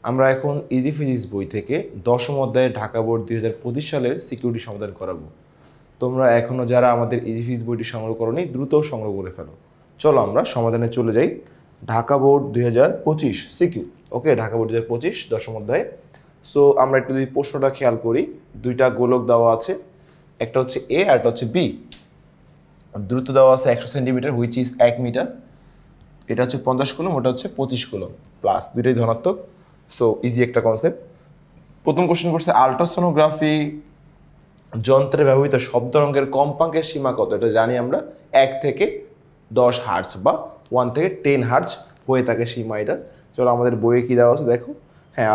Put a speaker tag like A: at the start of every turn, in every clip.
A: আমরা এখন easy physics বই থেকে 10ম অধ্যায়ে ঢাকা বোর্ড 2025 সালের সিকিউরিটি সমাধান করাবো। তোমরা এখনও যারা আমাদের ইজি ফিজিক্স বইটি সংগ্রহ করোনি দ্রুত সংগ্রহ করে ফেলো। চলো আমরা সমাধানে চলে যাই। Dhaka board 2025 CQ. Okay, Dhaka board 2025 10ম অধ্যায়। সো আমরা একটু যদি প্রশ্নটা খেয়াল করি, দুইটা গোলক দেওয়া আছে, একটা হচ্ছে এ আর একটা হচ্ছে বি। দূরত্ব দেওয়া আছে 100 সেন্টিমিটার, হুইচ ইজ 1 মিটার। এটা হচ্ছে 50 কুলম, ওটা হচ্ছে 25 কুলম, প্লাস দুইটাই ধনাত্মক। সো ইজি একটা কনসেপ্ট। প্রথম কোশ্চেন করছে আল্ট্রাসোনোগ্রাফি যন্ত্রে ব্যবহৃত শব্দ তরঙ্গের কম্পাঙ্কের সীমা কত? এটা জানি আমরা 1 থেকে 10 হার্টজ বা 1 থেকে 10 হার্টজ হয়ে থাকে সীমা এটা। চলো আমাদের বইয়ে কী দেওয়া আছে দেখো। হ্যাঁ,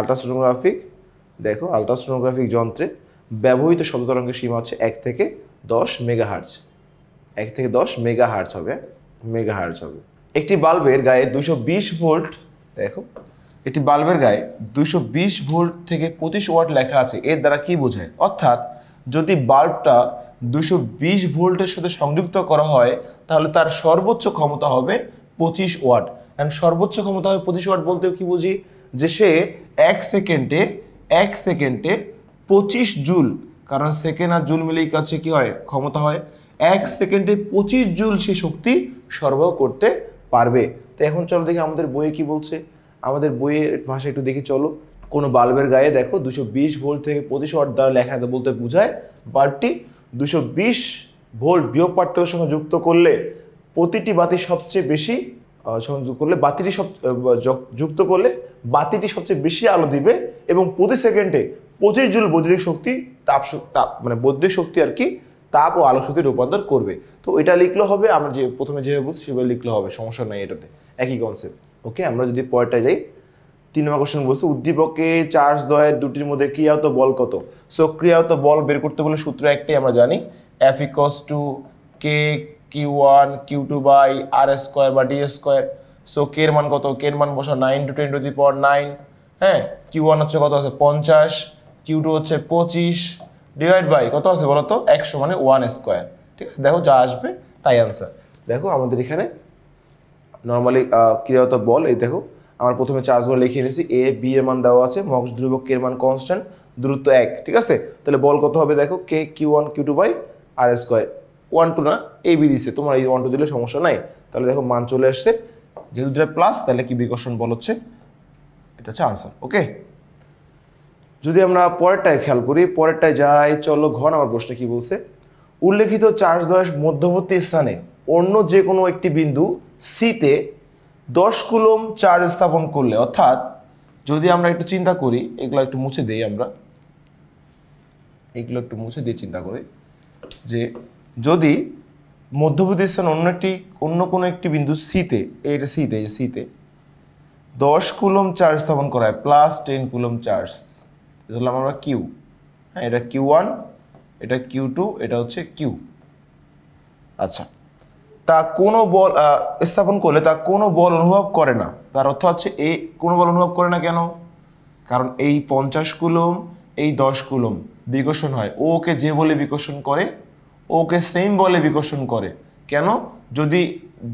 A: আল্ট্রাসোনোগ্রাফিক যন্ত্রে ব্যবহৃত শব্দ তরঙ্গের সীমা হচ্ছে 1 থেকে 10 মেগাহার্টজ। 1 থেকে 10 মেগাহার্টজ হবে, একটি বাল্বের গায়ে 220 ভোল্ট, দেখো একটি বাল্বের গায়ে 220 ভোল্ট থেকে 25 ওয়াট লেখা আছে, এর দ্বারা কি বোঝায়? অর্থাৎ যদি বাল্বটা 220 ভোল্টের সাথে সংযুক্ত করা হয় তাহলে তার সর্বোচ্চ ক্ষমতা হবে 25 ওয়াট। অ্যান্ড সর্বোচ্চ ক্ষমতা হবে 25 ওয়াট বলতে কি বুঝি? যে সে 1 সেকেন্ডে 25 জুল, কারণ সেকেন্ড আর জুল মিলেই কাছে কি হয়, ক্ষমতা হয়। 1 সেকেন্ডে 25 জুল সে শক্তি সরবরাহ করতে পারবে। তো এখন চলো দেখি আমাদের বইয়ে কি বলছে। আমাদের বইয়ের ভাষা একটু দেখি চলো। কোনো বাল্বের গায়ে দেখো 220 ভোল্ট থেকে 25 ওয়াট দ্বারা লেখা বলতে বোঝায় বাল্বটি 220 ভোল্ট বিয়োগ পার্থক্যের সঙ্গে যুক্ত করলে প্রতিটি বাতি সবচেয়ে বেশি যুক্ত করলে বাতিটি সবচেয়ে বেশি আলো দিবে এবং প্রতি সেকেন্ডে 25 জুল বৈদ্যুতিক শক্তি বৈদ্যুতিক শক্তি আর কি তাপ ও আলো শক্তি রূপান্তর করবে। তো এটা লিখলে হবে, আমরা যে প্রথমে যেভাবে বলছি সেভাবে লিখলে হবে, সমস্যা নাই, এটাতে একই কনসেপ্ট। ওকে, আমরা যদি পরেরটায় যাই, 3 নম্বর কোশ্চেন বলছে উদ্দীপকে চার্জ দ্বয়ের দুটির মধ্যে ক্রিয়াহত বল কত? সো ক্রিয়াহত বল বের করতে বলে সূত্র একটাই আমরা জানি, F = K Q1 Q2 by R square বা D স্কোয়ার। সো কে এর মান কত? কে এর মান বসা 9 × 10⁹। হ্যাঁ, Q1 হচ্ছে কত আছে? 50, Q2 হচ্ছে 25 ডিভাইড বাই কত আছে বলো তো? 100 মানে 1 স্কোয়ার। ঠিক আছে, দেখো যা আসবে তাই আনসার। দেখো আমাদের এখানে নর্মালি ক্রিয়াহত বল, এই দেখো আমার প্রথমে চার্জগুলো লিখে নিয়েছি। এ বি এর মান দেওয়া আছে, মহাকর্ষ ধ্রুবক কে এর মান কনস্ট্যান্ট, দূরত্ব 1। ঠিক আছে, তাহলে বল কত হবে দেখো, K Q1 Q2 by R square. 1 2 না, এ বি দিচ্ছে, তোমার এই 1 2 দিলে সমস্যা নাই। তাহলে দেখো মান চলে আসছে, যেহেতু এটা প্লাস তাহলে কি বিকর্ষণ বল হচ্ছে, এটা হচ্ছে আনসার। ওকে, যদি আমরা পরেরটায় খেয়াল করি, পরেরটায় যাই চলো। ঘন আমার প্রশ্নে কি বলছে, উল্লেখিত চার্জ দ্বয়ের মধ্যবর্তী স্থানে অন্য যে কোনো একটি বিন্দু সিতে 10 কুলম চার্জ স্থাপন করলে, অর্থাৎ যদি আমরা একটু চিন্তা করি, এগুলো একটু মুছে দিই, চিন্তা করি যে যদি মধ্যবর্তী স্থান অন্য কোনো একটি বিন্দু সিতে, এইটা সিতে 10 কুলম চার্জ স্থাপন করা হয়, প্লাস 10 কুলম চার্জ, ধরলাম আমরা কিউ। হ্যাঁ, এটা Q1, এটা Q2, এটা হচ্ছে কিউ। আচ্ছা, তা কোনো বল স্থাপন করলে তা কোনো বল অনুভব করে না। তার অর্থ হচ্ছে এই কোনো বল অনুভব করে না কেন? কারণ এই 50 কুলম, এই 10 কুলম বিকর্ষণ হয়, ওকে যে বলে বিকর্ষণ করে, ওকে সেম বলে বিকর্ষণ করে। কেন? যদি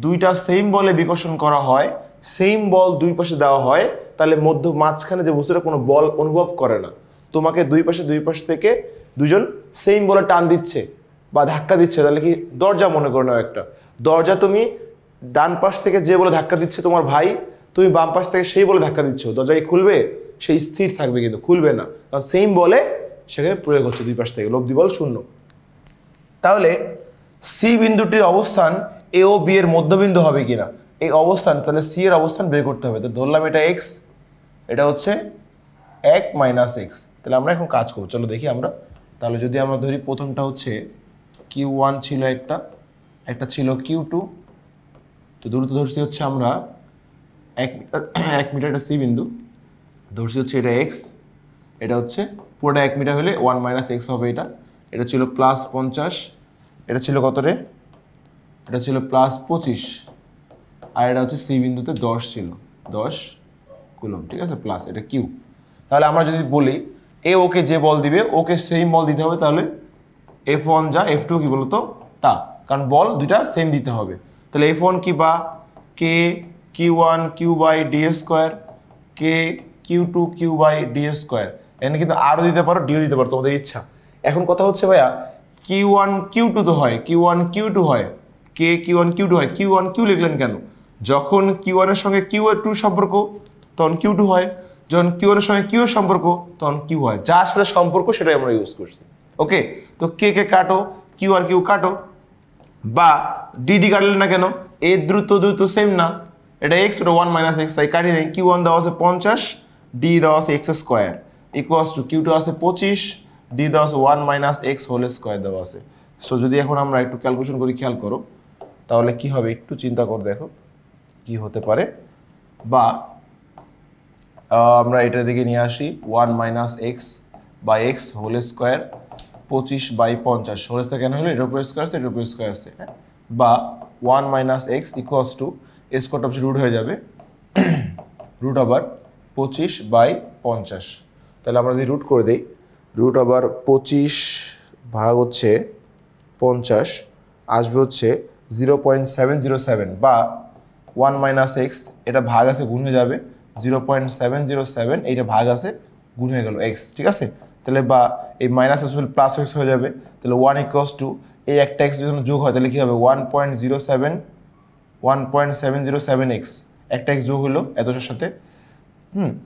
A: দুইটা সেম বলে বিকর্ষণ করা হয়, সেম বল দুই পাশে দেওয়া হয়, তাহলে মাঝখানে যে বস্তুটা কোনো বল অনুভব করে না। তোমাকে দুই পাশ থেকে দুজন সেম বলে টান দিচ্ছে বা ধাক্কা দিচ্ছে, তাহলে কি দরজা মনে করে নাও একটা দরজা, তুমি ডান পাশ থেকে যে বলে ধাক্কা দিচ্ছে তোমার ভাই, তুমি বাম পাশ থেকে সেই বলে ধাক্কা দিচ্ছ, দরজা কি খুলবে? সেই স্থির থাকবে, কিন্তু খুলবে না, কারণ সেম বলে সেখানে প্রয়োগ হচ্ছে দুই পাশ থেকে, লব্ধি বল 0। তাহলে সি বিন্দুটির অবস্থান এ ও বি এর মধ্যবিন্দু হবে কিনা, এই অবস্থান, তাহলে সি এর অবস্থান বের করতে হবে। তো ধরলাম এটা এক্স, এটা হচ্ছে 1 - x। তাহলে আমরা এখন কাজ করবো, চলো দেখি আমরা। তাহলে যদি আমরা ধরি প্রথমটা হচ্ছে Q1 ছিল, একটা ছিল Q2, তো দূরত্ব ধরছি হচ্ছে আমরা 1 মিটার, এটা সি বিন্দু, ধরছি হচ্ছে এটা এক্স, এটা হচ্ছে পুরোটা 1 মিটার হলে 1 - x হবে। এটা ছিল প্লাস 50, এটা ছিল কত রে? এটা ছিল প্লাস 25, আর এটা হচ্ছে সি বিন্দুতে 10 ছিল, 10 কুলম। ঠিক আছে, প্লাস এটা কিউ। তাহলে আমরা যদি বলি এ ওকে যে বল দিবে, ওকে সেম বল দিতে হবে, তাহলে F1 যা F2 কি বলতো তা, কারণ বল দুইটা সেম দিতে হবে। তাহলে F1 কি বা K Q1 Q by D square, K Q2 Q by D square, এখানে কিন্তু আরও দিতে পারো, ডিও দিতে পারো, তোমাদের ইচ্ছা। এখন কথা হচ্ছে ভাইয়া Q1 Q2 তো হয়, Q1 Q2 হয়, কে Q1 Q2 হয়, Q1 Q লিখলেন কেন? যখন Q1 এর সঙ্গে Q2 সম্পর্ক তখন Q2 হয়, যখন Q1 এর সঙ্গে Q এর সম্পর্ক তখন Q হয়, যার সাথে সম্পর্ক সেটাই আমরা ইউজ করছি। ওকে, তো কে কাটো, Q আর Q কাটো, বা ডিডি কাটলেন না কেন, এ দ্রুত সেম না, এটা এক্স, ওটা 1 মাইনাস এক্স, তাই কাটি নেই। Q1 দেওয়া আছে 50, ডি দেওয়া আছে x square equals to Q2 আছে 25, ডি দেওয়া আছে 1 মাইনাস এক্স হোল স্কোয়ার দেওয়া আছে। সো যদি এখন আমরা একটু ক্যালকুলেশন করি, খেয়াল করো তাহলে কি হবে, একটু চিন্তা করে দেখো কি হতে পারে। বা আমরা এটার দিকে নিয়ে আসি, 1 minus x by x whole square 25 by 50, whole square কেন হলো, এটার উপর স্কোয়ার আছে, এটার উপর স্কোয়ার আছে, হ্যাঁ, বা 1 মাইনাস এক্স ইকুয়ালস টু স্কোয়ারটা অবশ্যই রুট হয়ে যাবে, রুট আবার 25 বাই 50। তাহলে আমরা যদি রুট করে দিই, রুট আবার 25 ভাগ হচ্ছে 50 আসবে হচ্ছে 0.707, বা 1 মাইনাস এক্স, এটা ভাগ আছে গুণ হয়ে যাবে 0.707, এইটা ভাগ আছে গুণ হয়ে গেল এক্স, ঠিক আছে। তাহলে বা এই মাইনাস এক্স প্লাস এক্স হয়ে যাবে, তাহলে 1 ইকুয়ালস টু এই একটা এক্স যখন যোগ হয় তাহলে কী হবে 1.707 এক্স, একটা এক্স যোগ হলো এতটার সাথে।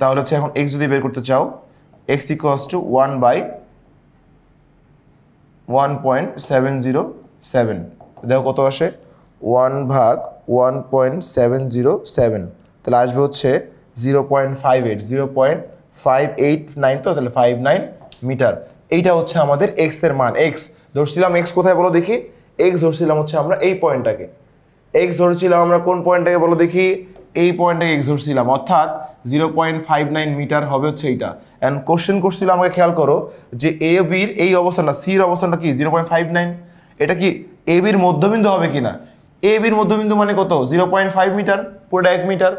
A: তাহলে হচ্ছে এখন এক্স যদি বের করতে চাও, এক্স ইকুয়ালস টু 1 বাই 1.707, দেখো কত আসে, 1 ভাগ 1.707, তাহলে আসবে হচ্ছে 0.58 তো, তাহলে 59 মিটার। এইটা হচ্ছে আমাদের এক্স এর মান। এক্স ধরছিলাম, এক্স কোথায় বলো দেখি, এক্স ধরছিলাম হচ্ছে আমরা এই পয়েন্টটাকে, এক্স ধরছিলাম আমরা কোন পয়েন্টটাকে বলো দেখি, এই পয়েন্টটাকে এক্স ধরছিলাম, অর্থাৎ 0.59 মিটার হবে হচ্ছে এইটা। অ্যান্ড কোশ্চেন করছিল আমাকে, খেয়াল করো যে এ বির এই অবস্থানটা, সির অবস্থানটা কি 0.59, এটা কি এ বির মধ্যবিন্দু হবে কিনা, এ বির মধ্যবিন্দু মানে কত 0.5 মিটার, পুরোটা 1 মিটার,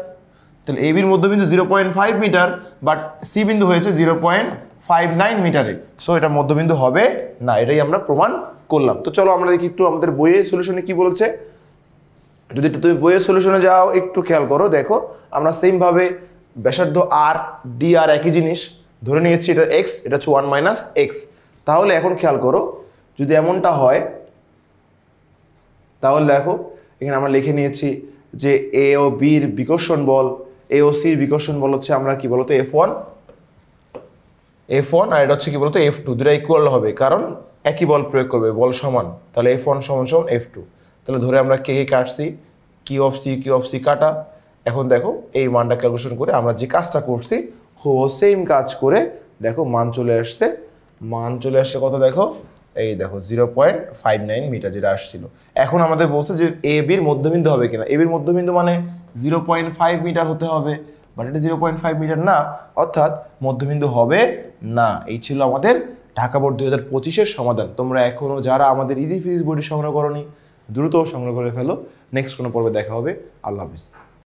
A: তাহলে এ বির মধ্যবিন্দু 0.5 মিটার, বাট সি বিন্দু হয়েছে 0.59 মিটারে, সো এটা মধ্যবিন্দু হবে না, এটাই আমরা প্রমাণ করলাম। তো চলো আমরা দেখি একটু আমাদের বইয়ের সলিউশনে কি বলেছে। যদি তুমি বইয়ের সলিউশনে যাও একটু খেয়াল করো, দেখো আমরা সেমভাবে ব্যাসার্ধ আর ডি আর একই জিনিস ধরে নিয়েছি, এটা এক্স, এটা হচ্ছে 1 মাইনাস এক্স। তাহলে এখন খেয়াল করো যদি এমনটা হয়, তাহলে দেখো এখানে আমরা লিখে নিয়েছি যে এ ও বির বিকর্ষণ বল, এ ও সির বিকর্ষণ বল হচ্ছে আমরা কি বলতো F1, আর এটা হচ্ছে কি বলতো F2, দুটা ইকুয়াল হবে কারণ একই বল প্রয়োগ করবে, বল সমান, তাহলে F1 সমান সমান F2। তাহলে ধরে আমরা কে কাটছি, কিউ অফ সি কাটা। এখন দেখো এই মানটা ক্যালকুলেশন করে আমরা যে কাজটা করছি ও সেম কাজ করে দেখো মান চলে আসছে, কত দেখো, এই দেখো 0.59 মিটার যেটা আসছিল। এখন আমাদের বলছে যে এ বির মধ্যবিন্দু হবে কিনা, এ বির মধ্যবিন্দু মানে 0.5 মিটার হতে হবে, বাট এটা 0.5 মিটার না, অর্থাৎ মধ্যবিন্দু হবে না। এই ছিল আমাদের ঢাকা বোর্ড 2025-এর সমাধান। তোমরা এখনও যারা আমাদের ইজি ফিজিক্স বইটি সংগ্রহ করোনি দ্রুত সংগ্রহ করে ফেলো, নেক্সট কোনো পর্বে দেখা হবে। আল্লাহ হাফিজ।